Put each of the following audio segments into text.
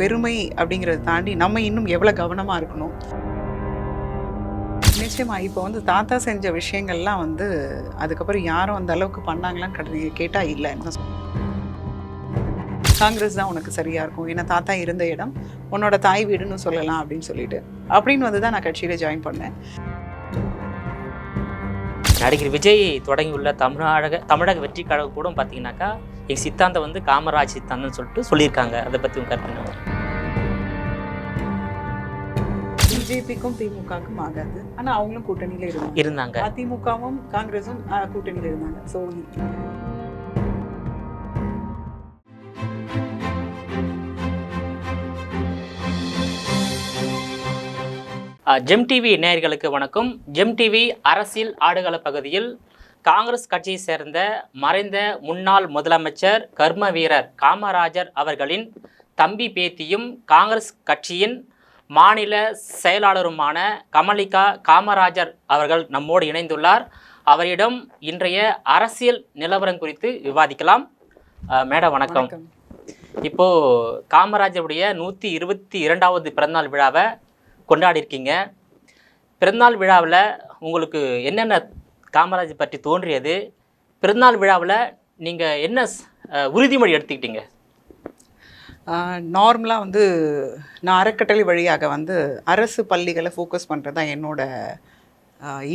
பெருமை அப்படிங்கிறத தாண்டி நம்ம இன்னும் எவ்வளோ கவனமாக இருக்கணும். நிச்சயமா இப்போ வந்து தாத்தா செஞ்ச விஷயங்கள்லாம் வந்து அதுக்கப்புறம் யாரும் அந்த அளவுக்கு பண்ணாங்களான்னு கேட்டால் இல்லைன்னு தான் காங்கிரஸ் தான் உனக்கு சரியாக இருக்கும், ஏன்னா தாத்தா இருந்த இடம் உன்னோட தாய் வீடுன்னு சொல்லலாம் அப்படின்னு வந்து தான் நான் கட்சியில் ஜாயின் பண்ணேன். நடிகர் விஜய் தொடங்கியுள்ள தமிழக வெற்றி கழகம் கூட பார்த்தீங்கன்னாக்கா எங்கள் சித்தாந்தம் வந்து காமராஜ் சித்தாந்தம்னு சொல்லிட்டு சொல்லியிருக்காங்க. அதை பற்றி உங்கள் கருத்து? பிஜேபிக்கும் திமுகவுக்கும் ஆகாது, ஆனால் அவங்களும் கூட்டணியில் இருந்தாங்க. அதிமுகவும் காங்கிரஸும் கூட்டணியில் இருந்தாங்க. ஸோ ஜெம் டிவி நேயர்களுக்கு வணக்கம். ஜெம் டிவி அரசியல் ஆடுகள பகுதியில் காங்கிரஸ் கட்சியை சேர்ந்த மறைந்த முன்னாள் முதலமைச்சர் கர்ம வீரர் காமராஜர் அவர்களின் தம்பி பேத்தியும் காங்கிரஸ் கட்சியின் மாநில செயலாளருமான கமலிகா காமராஜர் அவர்கள் நம்மோடு இணைந்துள்ளார். அவரிடம் இன்றைய அரசியல் நிலவரம் குறித்து விவாதிக்கலாம். மேடம் வணக்கம். இப்போது காமராஜருடைய 122வது பிறந்தநாள் விழாவை கொண்டாடி இருக்கீங்க. பிறந்தநாள் விழாவில் உங்களுக்கு என்னென்ன காமராஜர் பற்றி தோன்றியது? பிறந்தநாள் விழாவில் நீங்கள் என்ன உறுதிமொழி எடுத்துக்கிட்டீங்க? நார்மலாக வந்து நான் அறக்கட்டளை வழியாக வந்து அரசு பள்ளிகளை ஃபோக்கஸ் பண்ணுறது தான் என்னோட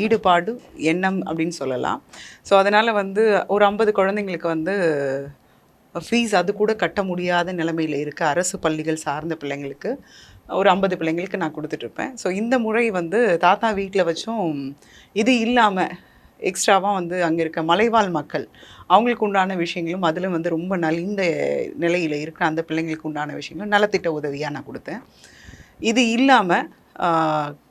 ஈடுபாடு, எண்ணம் அப்படின்னு சொல்லலாம். ஸோ அதனால் வந்து ஒரு 50 குழந்தைங்களுக்கு வந்து ஃபீஸ் அது கூட கட்ட முடியாத நிலைமையில் இருக்க அரசு பள்ளிகள் சார்ந்த பிள்ளைங்களுக்கு ஒரு 50 பிள்ளைங்களுக்கு நான் கொடுத்துட்ருப்பேன். ஸோ இந்த முறை வந்து தாத்தா வீட்டில் வச்சும் இது இல்லாமல் எக்ஸ்ட்ராவாக வந்து அங்கே இருக்க மலைவாழ் மக்கள் அவங்களுக்கு உண்டான விஷயங்களும் அதில் வந்து ரொம்ப நலிந்த நிலையில் இருக்கிற அந்த பிள்ளைங்களுக்கு உண்டான விஷயங்களும் நலத்திட்ட உதவியாக நான் கொடுத்தேன். இது இல்லாமல்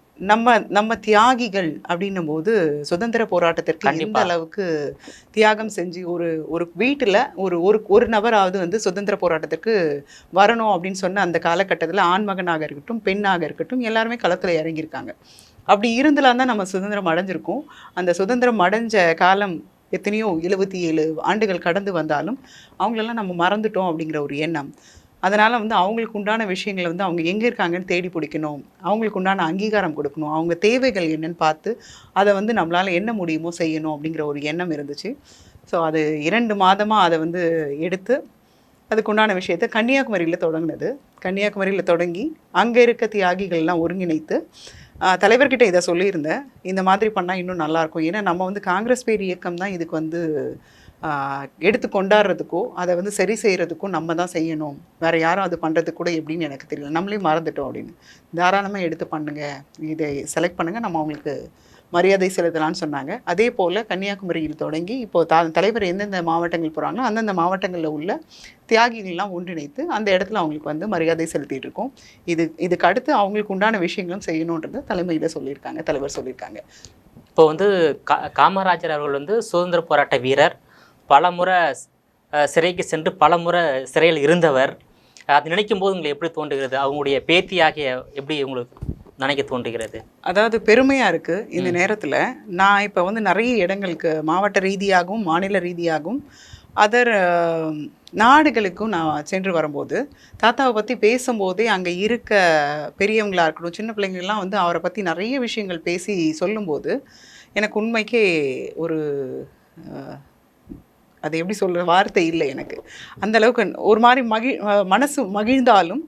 நம்ம தியாகிகள் அப்படின்னும் போது சுதந்திர போராட்டத்திற்கு எந்த அளவுக்கு தியாகம் செஞ்சு ஒரு வீட்டில் ஒரு நபராவது வந்து சுதந்திர போராட்டத்திற்கு வரணும் அப்படின்னு சொன்ன அந்த காலகட்டத்தில் ஆண்மகனாக இருக்கட்டும் பெண்ணாக இருக்கட்டும் எல்லாருமே களத்தில் இறங்கியிருக்காங்க. அப்படி இருந்தலாம் தான் நம்ம சுதந்திரம் அடைஞ்சிருக்கோம். அந்த சுதந்திரம் அடைஞ்ச காலம் எத்தனையோ 77 ஆண்டுகள் கடந்து வந்தாலும் அவங்களெல்லாம் நம்ம மறந்துட்டோம் அப்படிங்கிற ஒரு எண்ணம். அதனால் வந்து அவங்களுக்கு உண்டான விஷயங்களை வந்து அவங்க எங்கே இருக்காங்கன்னு தேடி பிடிக்கணும், அவங்களுக்கு உண்டான அங்கீகாரம் கொடுக்கணும், அவங்க தேவைகள் என்னன்னு பார்த்து அதை வந்து நம்மளால் என்ன முடியுமோ செய்யணும் அப்படிங்கிற ஒரு எண்ணம் இருந்துச்சு. ஸோ அது 2 மாதமாக அதை வந்து எடுத்து அதுக்குண்டான விஷயத்தை கன்னியாகுமரியில் தொடங்கினது. கன்னியாகுமரியில் தொடங்கி அங்கே இருக்க தியாகிகள்லாம் ஒருங்கிணைத்து தலைவர்கிட்ட இதை சொல்லியிருந்தேன், இந்த மாதிரி பண்ணால் இன்னும் நல்லாயிருக்கும். ஏன்னா நம்ம வந்து காங்கிரஸ் பேர் இயக்கம் தான் இதுக்கு வந்து எடுத்து கொண்டாடுறதுக்கோ அதை வந்து சரி செய்கிறதுக்கோ நம்ம தான் செய்யணும், வேறு யாரும் அது பண்ணுறதுக்கு கூட எப்படின்னு எனக்கு தெரியல, நம்மளே மறந்துட்டோம் அப்படின்னு. தாராளமாக எடுத்து பண்ணுங்கள், இதை செலக்ட் பண்ணுங்கள், நம்ம அவங்களுக்கு மரியாதை செலுத்தலான்னு சொன்னாங்க. அதே போல் கன்னியாகுமரியில் தொடங்கி இப்போது தலைவர் எந்தெந்த மாவட்டங்கள் போகிறாங்களோ அந்தந்த மாவட்டங்களில் உள்ள தியாகிகள்லாம் ஒன்றிணைத்து அந்த இடத்துல அவங்களுக்கு வந்து மரியாதை செலுத்திட்டு இருக்கோம். இதுக்கு அடுத்து அவங்களுக்கு உண்டான விஷயங்களும் செய்யணுன்றது தலைமையில் சொல்லியிருக்காங்க, தலைவர் சொல்லியிருக்காங்க. இப்போ வந்து காமராஜர் அவர்கள் வந்து சுதந்திர போராட்ட வீரர், பலமுறை சிறைக்கு சென்று பலமுறை சிறையில் இருந்தவர். அது நினைக்கும் போது உங்களுக்கு எப்படி தோன்றுகிறது? அவங்களுடைய பேத்தியாகிய எப்படி உங்களுக்கு நினைக்க தோன்றுகிறது? அதாவது பெருமையாக இருக்குது இந்த நேரத்தில். நான் இப்போ வந்து நிறைய இடங்களுக்கு மாவட்ட ரீதியாகவும் மாநில ரீதியாகவும் அதர் நாடுகளுக்கும் நான் சென்று வரும்போது தாத்தாவை பற்றி பேசும்போதே அங்கே இருக்க பெரியவங்களாக இருக்கட்டும் சின்ன பிள்ளைங்கள்லாம் வந்து அவரை பற்றி நிறைய விஷயங்கள் பேசி சொல்லும்போது எனக்கு உண்மைக்கே ஒரு அது எப்படி சொல்கிற வார்த்தை இல்லை எனக்கு. அந்தளவுக்கு ஒரு மாதிரி மனசு மகிழ்ந்தாலும்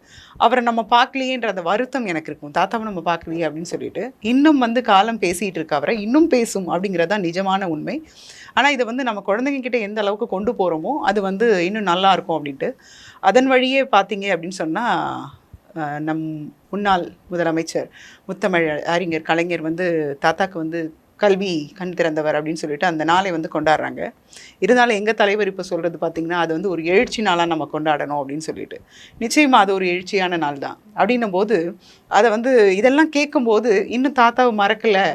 அவரை நம்ம பார்க்கலையேன்ற அந்த வருத்தம் எனக்கு இருக்கும். தாத்தாவை நம்ம பார்க்கலையே அப்படின்னு சொல்லிட்டு இன்னும் வந்து காலம் பேசிகிட்டு இருக்க அவரை இன்னும் பேசும் அப்படிங்கிறதான் நிஜமான உண்மை. ஆனால் இதை வந்து நம்ம குழந்தைங்கக்கிட்ட எந்த அளவுக்கு கொண்டு போகிறோமோ அது வந்து இன்னும் நல்லாயிருக்கும் அப்படின்ட்டு அதன் வழியே பார்த்தீங்க அப்படின்னு சொன்னால் நம் முன்னாள் முதலமைச்சர் முத்தமிழ் அறிஞர் கலைஞர் வந்து தாத்தாக்கு வந்து கல்வி கண் திறந்தவர் அப்படின்னு சொல்லிட்டு அந்த நாளை வந்து கொண்டாடுறாங்க. இருந்தாலும் எங்கள் தலைவர் இப்போ சொல்கிறது பார்த்திங்கன்னா அது வந்து ஒரு எழுச்சி நாளாக நம்ம கொண்டாடணும் அப்படின்னு சொல்லிட்டு. நிச்சயமாக அது ஒரு எழுச்சியான நாள் தான். அப்படின்னும் போது அதை வந்து இதெல்லாம் கேட்கும்போது இன்னும் தாத்தாவை மறக்கலை,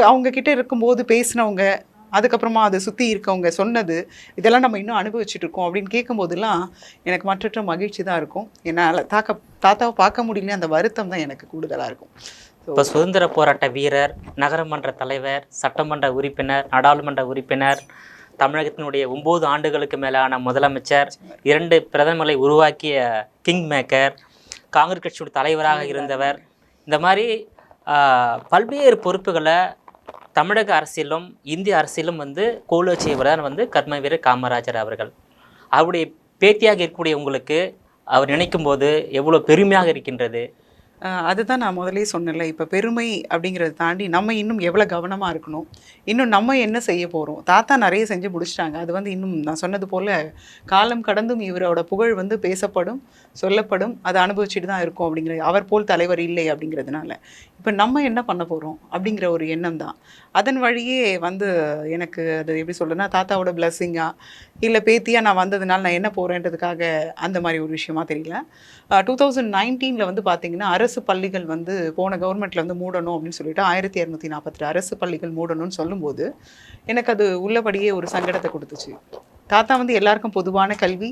அவங்க கிட்டே இருக்கும்போது பேசினவங்க அதுக்கப்புறமா அதை சுற்றி இருக்கவங்க சொன்னது இதெல்லாம் நம்ம இன்னும் அனுபவிச்சுட்டு இருக்கோம் அப்படின்னு கேட்கும்போதெல்லாம் எனக்கு மற்றற்ற மகிழ்ச்சி தான் இருக்கும். என்னால் தாத்தாவை பார்க்க முடியல, அந்த வருத்தம் தான் எனக்கு கூடுதலாக இருக்கும். இப்போ சுதந்திர போராட்ட வீரர், நகரமன்ற தலைவர், சட்டமன்ற உறுப்பினர், நாடாளுமன்ற உறுப்பினர், தமிழகத்தினுடைய 9 ஆண்டுகளுக்கு மேலான முதலமைச்சர், 2 பிரதமர்களை உருவாக்கிய கிங் மேக்கர், காங்கிரஸ் கட்சியோட தலைவராக இருந்தவர். இந்த மாதிரி பல்வேறு பொறுப்புகளை தமிழக அரசியலும் இந்திய அரசியலும் வந்து கோலோச்சியவர் தான் வந்து கர்மவீரர் காமராஜர் அவர்கள். அவருடைய பேத்தியாக இருக்கக்கூடிய உங்களுக்கு அவர் நினைக்கும் போது எவ்வளோ பெருமையாக இருக்கின்றது. அதுதான் நான் முதலே சொன்னேன்ல, இப்போ பெருமை அப்படிங்கிறத தாண்டி நம்ம இன்னும் எவ்வளோ கவனமாக இருக்கணும், இன்னும் நம்ம என்ன செய்ய போகிறோம். தாத்தா நிறைய செஞ்சு முடிச்சிட்டாங்க. அது வந்து இன்னும் நான் சொன்னது போல் காலம் கடந்தும் இவரோட புகழ் வந்து பேசப்படும், சொல்லப்படும், அதை அனுபவிச்சுட்டு தான் இருக்கும். அப்படிங்கிறது அவர் போல் தலைவர் இல்லை அப்படிங்கிறதுனால இப்போ நம்ம என்ன பண்ண போகிறோம் அப்படிங்கிற ஒரு எண்ணம் தான். அதன் வழியே வந்து எனக்கு அது எப்படி சொல்கிறேன்னா, தாத்தாவோட பிளஸ்ஸிங்காக இல்லை பேத்தியாக நான் வந்ததுனால நான் என்ன போகிறேன்றதுக்காக அந்த மாதிரி ஒரு விஷயமா தெரியல. 2019 வந்து பார்த்திங்கன்னா அரசு பள்ளிகள் வந்து போன கவர்மெண்ட்டில் வந்து மூடணும் அப்படின்னு சொல்லிட்டு 1242 அரசு பள்ளிகள் மூடணும்னு சொல்லும்போது எனக்கு அது உள்ளபடியே ஒரு சங்கடத்தை கொடுத்துச்சு. தாத்தா வந்து எல்லாருக்கும் பொதுவான கல்வி,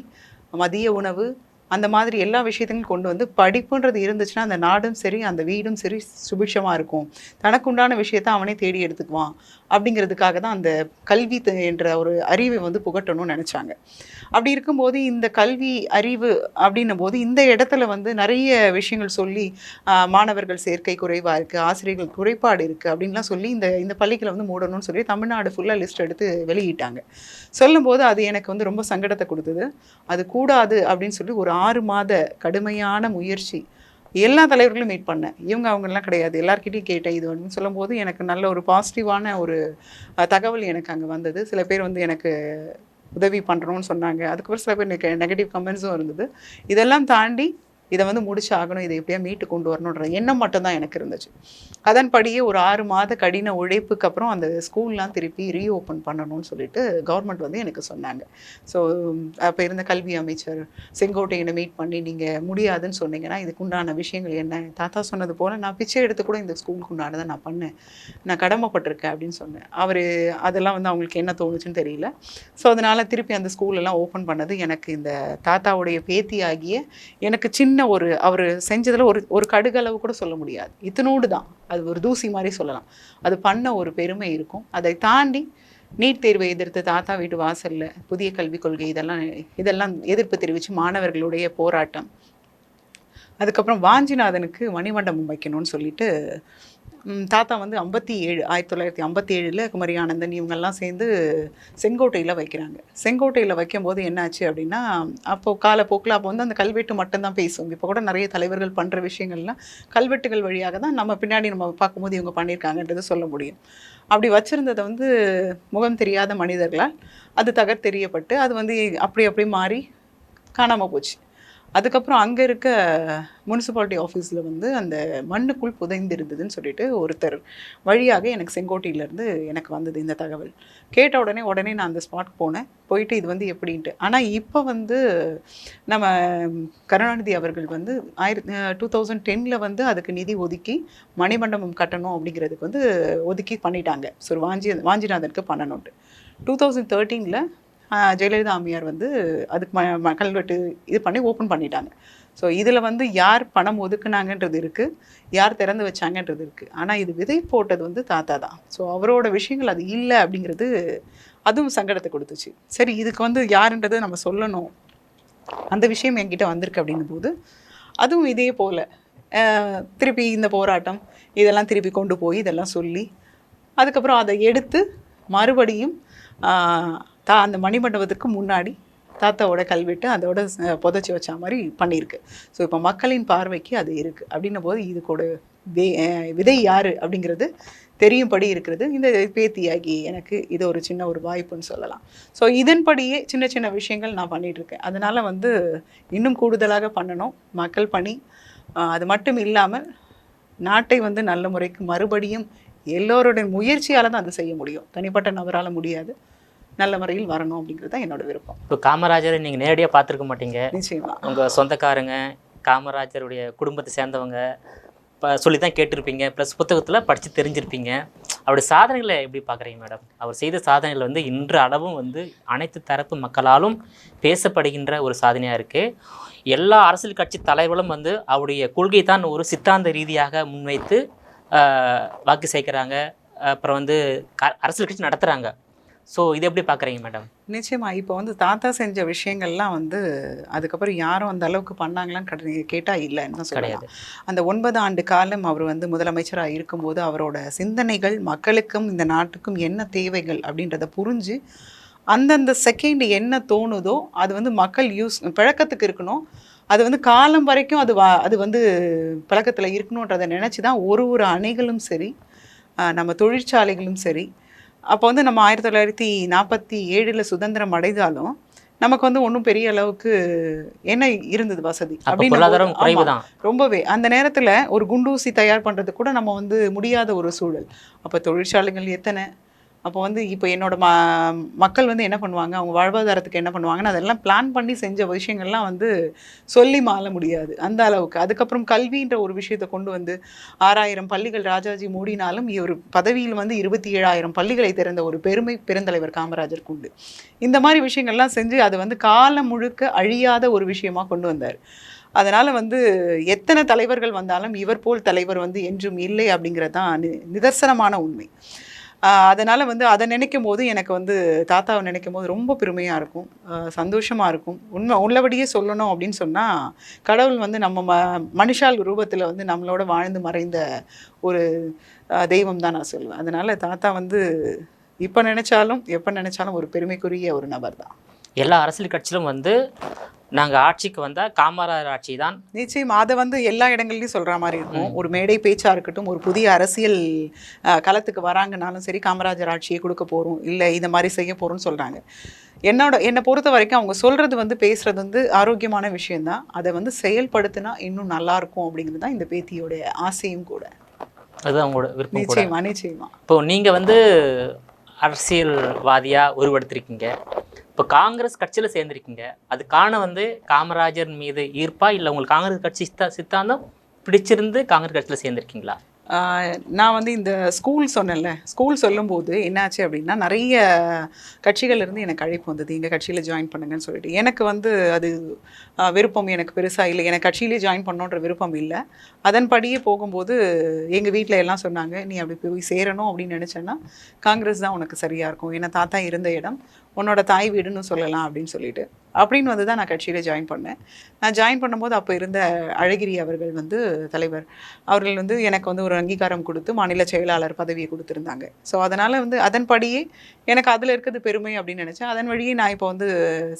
மதிய உணவு, அந்த மாதிரி எல்லா விஷயத்தையும் கொண்டு வந்து படிப்புன்றது இருந்துச்சுன்னா அந்த நாடும் சரி அந்த வீடும் சரி சுபிட்சமாக இருக்கும், தனக்குண்டான விஷயத்தை அவனே தேடி எடுத்துக்குவான் அப்படிங்கிறதுக்காக தான் அந்த கல்வி என்ற ஒரு அறிவை வந்து புகட்டணும்னு நினச்சாங்க. அப்படி இருக்கும்போது இந்த கல்வி அறிவு அப்படின்னும் போது இந்த இடத்துல வந்து நிறைய விஷயங்கள் சொல்லி மாணவர்கள் சேர்க்கை குறைவாக இருக்குது, ஆசிரியர்கள் குறைபாடு இருக்குது அப்படின்லாம் சொல்லி இந்த பள்ளிகளை வந்து மூடணும்னு சொல்லி தமிழ்நாடு ஃபுல்லாக லிஸ்ட் எடுத்து வெளியிட்டாங்க. சொல்லும்போது அது எனக்கு வந்து ரொம்ப சங்கடத்தை கொடுத்தது. அது கூடாது அப்படின்னு சொல்லி ஒரு 6 மாத கடுமையான முயற்சி எல்லா தலைவர்களும் மீட் பண்ணேன். அவங்கெல்லாம் கிடையாது, எல்லாருக்கிட்டையும் கேட்டேன். இது வந்து சொல்லும்போது எனக்கு நல்ல ஒரு பாசிட்டிவான ஒரு தகவல் எனக்கு அங்கே வந்தது. சில பேர் வந்து எனக்கு உதவி பண்ணுறோன்னு சொன்னாங்க. அதுக்கப்புறம் சில பேர் எனக்கு நெகட்டிவ் கமெண்ட்ஸும் இருந்தது. இதெல்லாம் தாண்டி இதை வந்து முடிச்சு ஆகணும், இதை எப்படியா மீட்டு கொண்டு வரணுன்ற எண்ணம் மட்டும்தான் எனக்கு இருந்துச்சு. அதன்படியே ஒரு 6 மாத கடின உழைப்புக்கு அப்புறம் அந்த ஸ்கூல்லாம் திருப்பி ரீஓப்பன் பண்ணணும்னு சொல்லிட்டு கவர்மெண்ட் வந்து எனக்கு சொன்னாங்க. ஸோ அப்போ இருந்த கல்வி அமைச்சர் செங்கோட்டையனை மீட் பண்ணி நீங்கள் முடியாதுன்னு சொன்னீங்கன்னா இதுக்கு உண்டான விஷயங்கள் என்ன, தாத்தா சொன்னது போல் நான் பிச்சை எடுத்து கூட இந்த ஸ்கூலுக்கு உண்டானதை நான் பண்ணேன், நான் கடமைப்பட்டிருக்கேன் அப்படின்னு சொன்னேன். அவர் அதெல்லாம் வந்து அவங்களுக்கு என்ன தோணுச்சுன்னு தெரியல. ஸோ அதனால் திருப்பி அந்த ஸ்கூலெல்லாம் ஓப்பன் பண்ணது எனக்கு இந்த தாத்தாவுடைய பேத்தி ஆகிய எனக்கு சின்ன அவர் செஞ்சதில் ஒரு கடுகளவு கூட சொல்ல முடியாது, இத்தனோடு தான், அது ஒரு தூசி மாதிரி சொல்லலாம். அது பண்ண ஒரு பெருமை இருக்கும். அதை தாண்டி நீட் தேர்வை எதிர்த்து தாத்தா வீட்டு வாசலில் புதிய கல்விக் கொள்கை இதெல்லாம் எதிர்ப்பு தெரிவித்து மாணவர்களுடைய போராட்டம், அதுக்கப்புறம் வாஞ்சிநாதனுக்கு மணிமண்டபம் வைக்கணும்னு சொல்லிட்டு தாத்தா வந்து 1957 குமரி ஆனந்தன் இவங்கெல்லாம் சேர்ந்து செங்கோட்டையில் வைக்கிறாங்க. செங்கோட்டையில் வைக்கும்போது என்னாச்சு அப்படின்னா, அப்போது காலப்போக்கில் அப்போ வந்து அந்த கல்வெட்டு மட்டும்தான் பேசுவோம். இப்போ கூட நிறைய தலைவர்கள் பண்ணுற விஷயங்கள்லாம் கல்வெட்டுகள் வழியாக தான் நம்ம பின்னாடி நம்ம பார்க்கும்போது இவங்க பண்ணியிருக்காங்கன்றது சொல்ல முடியும். அப்படி வச்சுருந்ததை வந்து முகம் தெரியாத மனிதர்களால் அது தகர்த்தெறியப்பட்டு அது வந்து அப்படி மாறி காணாமல் போச்சு. அதுக்கப்புறம் அங்கே இருக்க முனிசிபாலிட்டி ஆஃபீஸில் வந்து அந்த மண்ணுக்குள் புதைந்து இருந்ததுன்னு சொல்லிட்டு ஒருத்தர் வழியாக எனக்கு செங்கோட்டையிலேருந்து எனக்கு வந்தது இந்த தகவல். கேட்ட உடனே நான் அந்த ஸ்பாட்க்கு போனேன். போயிட்டு இது வந்து எப்படின்ட்டு. ஆனால் இப்போ வந்து நம்ம கருணாநிதி அவர்கள் வந்து 2010 வந்து அதுக்கு நிதி ஒதுக்கி மணிமண்டபம் கட்டணும் அப்படிங்கிறதுக்கு வந்து ஒதுக்கி பண்ணிட்டாங்க. ஸோ வாஞ்சிநாதனுக்கு பண்ணணுன்ட்டு 2013 ஜெயலலிதா அம்மையார் வந்து அதுக்கு கல்வெட்டு இது பண்ணி ஓப்பன் பண்ணிட்டாங்க. ஸோ இதில் வந்து யார் பணம் ஒதுக்குனாங்கன்றது இருக்குது, யார் திறந்து வச்சாங்கன்றது இருக்குது. ஆனால் இது விதை போட்டது வந்து தாத்தா தான். ஸோ அவரோட விஷயங்கள் அது இல்லை அப்படிங்கிறது அதுவும் சங்கடத்தை கொடுத்துச்சு. சரி, இதுக்கு வந்து யாருன்றதை நம்ம சொல்லணும், அந்த விஷயம் என்கிட்ட வந்திருக்கு அப்படின்னும் போது அதுவும் இதே போல் திருப்பி இந்த போராட்டம் இதெல்லாம் திருப்பி கொண்டு போய் இதெல்லாம் சொல்லி அதுக்கப்புறம் அதை எடுத்து மறுபடியும் அந்த மணிமண்டபத்துக்கு முன்னாடி தாத்தாவோட கல்வெட்டு அதோட புதைச்சி வச்ச மாதிரி பண்ணியிருக்கு. ஸோ இப்போ மக்களின் பார்வைக்கு அது இருக்குது அப்படின்னும் போது இதுக்கூட விதை யார் அப்படிங்கிறது தெரியும்படி இருக்கிறது இந்த பேத்தியாகி எனக்கு இது ஒரு சின்ன ஒரு வாய்ப்புன்னு சொல்லலாம். ஸோ இதன்படியே சின்ன சின்ன விஷயங்கள் நான் பண்ணிகிட்ருக்கேன். அதனால் வந்து இன்னும் கூடுதலாக பண்ணணும் மக்கள் பணி. அது மட்டும் இல்லாமல் நாட்டை வந்து நல்ல முறைக்கு மறுபடியும் எல்லோருடைய முயற்சியால் தான் அது செய்ய முடியும், தனிப்பட்ட நபரால் முடியாது. நல்ல முறையில் வரணும் அப்படிங்கிறது தான் என்னோட விருப்பம். இப்போ காமராஜரை நீங்கள் நேரடியாக பார்த்துருக்க மாட்டீங்க, நிச்சயமாக உங்கள் சொந்தக்காரங்க காமராஜருடைய குடும்பத்தை சேர்ந்தவங்க சொல்லி தான் கேட்டிருப்பீங்க, ப்ளஸ் புத்தகத்தில் படித்து தெரிஞ்சிருப்பீங்க. அவருடைய சாதனைகளை எப்படி பார்க்குறீங்க மேடம்? அவர் செய்த சாதனைகள் வந்து இன்று அளவும் வந்து அனைத்து தரப்பு மக்களாலும் பேசப்படுகின்ற ஒரு சாதனையாக இருக்குது. எல்லா அரசியல் கட்சி தலைவர்களும் வந்து அவருடைய கொள்கை தான் ஒரு சித்தாந்த ரீதியாக முன்வைத்து வாக்கு சேர்க்குறாங்க, அப்புறம் வந்து அரசியல் கட்சி நடத்துகிறாங்க. ஸோ இது எப்படி பார்க்குறீங்க மேடம்? நிச்சயமா இப்போ வந்து தாத்தா செஞ்ச விஷயங்கள்லாம் வந்து அதுக்கப்புறம் யாரும் அந்த அளவுக்கு பண்ணாங்களான்னு கேட்டால் இல்லைன்னு தான் சொல்லலாம். கிடையாது. அந்த 9 ஆண்டு காலம் அவர் வந்து முதலமைச்சராக இருக்கும்போது அவரோட சிந்தனைகள் மக்களுக்கும் இந்த நாட்டுக்கும் என்ன தேவைகள் அப்படின்றத புரிஞ்சு அந்தந்த செகண்ட் என்ன தோணுதோ அது வந்து மக்கள் பழக்கத்துக்கு இருக்கணும். அது வந்து காலம் வரைக்கும் அது வந்து பழக்கத்தில் இருக்கணுன்றதை நினச்சி தான் ஒரு அணைகளும் சரி, நம்ம தொழிற்சாலைகளும் சரி, அப்போ வந்து நம்ம 1947 சுதந்திரம் அடைந்தாலும் நமக்கு வந்து ஒன்றும் பெரிய அளவுக்கு என்ன இருந்தது வசதி பொருளாதாரம் அப்படின்னு. குறைவு தான். ரொம்பவே அந்த நேரத்தில் ஒரு குண்டூசி தயார் பண்ணுறது கூட நம்ம வந்து முடியாத ஒரு சூழல். அப்போ தொழிற்சாலைகள் எத்தனை, அப்போ வந்து இப்போ என்னோட மக்கள் வந்து என்ன பண்ணுவாங்க, அவங்க வாழ்வாதாரத்துக்கு என்ன பண்ணுவாங்கன்னு அதெல்லாம் பிளான் பண்ணி செஞ்ச விஷயங்கள்லாம் வந்து சொல்லி மாள முடியாது அந்த அளவுக்கு. அதுக்கப்புறம் கல்வின்ற ஒரு விஷயத்தை கொண்டு வந்து 6000 பள்ளிகள் ராஜாஜி மூடினாலும் இவர் பதவியில் வந்து 27,000 பள்ளிகளை திறந்த ஒரு பெருமை பெருந்தலைவர் காமராஜருக்கு உண்டு. இந்த மாதிரி விஷயங்கள்லாம் செஞ்சு அது வந்து காலம் முழுக்க அழியாத ஒரு விஷயமா கொண்டு வந்தார். அதனால் வந்து எத்தனை தலைவர்கள் வந்தாலும் இவர் போல் தலைவர் வந்து என்றும் இல்லை அப்படிங்கிறது தான் நிதர்சனமான உண்மை. அதனால் வந்து அதை நினைக்கும் போது எனக்கு வந்து தாத்தாவை நினைக்கும் போது ரொம்ப பெருமையாக இருக்கும், சந்தோஷமாக இருக்கும். உள்ளபடியே சொல்லணும் அப்படின்னு சொன்னால் கடவுள் வந்து நம்ம மனுஷால் ரூபத்தில் வந்து நம்மளோட வாழ்ந்து மறைந்த ஒரு தெய்வம் தான் நான் சொல்லுவேன். அதனால் தாத்தா வந்து இப்போ நினச்சாலும் எப்போ நினச்சாலும் ஒரு பெருமைக்குரிய ஒரு நபர் தான். எல்லா அரசியல் கட்சியிலும் வந்து நாங்கள் ஆட்சிக்கு வந்தால் காமராஜர் ஆட்சி தான். நிச்சயமா அதை வந்து எல்லா இடங்கள்லையும் சொல்கிற மாதிரி இருக்கும். ஒரு மேடை பேச்சாக இருக்கட்டும், ஒரு புதிய அரசியல் களத்துக்கு வராங்கனாலும் சரி, காமராஜர் ஆட்சியை கொடுக்க போகிறோம், இல்லை இதை மாதிரி செய்ய போகிறோம்னு சொல்கிறாங்க. என்னை பொறுத்த வரைக்கும் அவங்க சொல்கிறது வந்து பேசுகிறது வந்து ஆரோக்கியமான விஷயந்தான். அதை வந்து செயல்படுத்தினா இன்னும் நல்லாயிருக்கும் அப்படிங்கிறது தான் இந்த பேத்தியோடைய ஆசையும் கூட. அதுதான் அவங்களோட விருப்பம். நிச்சயமா நிச்சயமா. இப்போ நீங்கள் வந்து அரசியல்வாதியாக உருவெடுத்திருக்கீங்க, இப்போ காங்கிரஸ் கட்சியில் சேர்ந்துருக்கீங்க. அதுக்கான வந்து காமராஜர் மீது ஈர்ப்பா, இல்லை உங்களுக்கு காங்கிரஸ் கட்சி சித்தாந்தம் பிடிச்சிருந்து காங்கிரஸ் கட்சியில் சேர்ந்துருக்கீங்களா? நான் வந்து இந்த ஸ்கூல் சொன்னேன்ல, ஸ்கூல் சொல்லும்போது என்னாச்சு அப்படின்னா நிறைய கட்சிகள்லேருந்து எனக்கு அழைப்பு வந்தது, எங்கள் கட்சியில் ஜாயின் பண்ணுங்கன்னு சொல்லிட்டு. எனக்கு வந்து அது விருப்பம் எனக்கு பெருசாக இல்லை, எனக்கு கட்சியிலே ஜாயின் பண்ணோன்ற விருப்பம் இல்லை. அதன்படியே போகும்போது எங்கள் வீட்டில் எல்லாம் சொன்னாங்க, நீ அப்படி போய் சேரணும் அப்படின்னு நினச்சேன்னா காங்கிரஸ் தான் உனக்கு சரியாக இருக்கும், ஏன்னா தாத்தா இருந்த இடம் உன்னோட தாய் வீடுன்னு சொல்லலாம் அப்படின்னு சொல்லிட்டு. அப்படின்னு வந்து தான் நான் கட்சியில் ஜாயின் பண்ணேன். நான் ஜாயின் பண்ணும்போது அப்போ இருந்த அழகிரி அவர்கள் வந்து தலைவர் அவர்கள் வந்து எனக்கு வந்து ஒரு அங்கீகாரம் கொடுத்து மாநில செயலாளர் பதவியை கொடுத்துருந்தாங்க. ஸோ அதனால் வந்து அதன்படியே எனக்கு அதில் இருக்கிறது பெருமை அப்படின்னு நினச்சேன். அதன் வழியே நான் இப்போ வந்து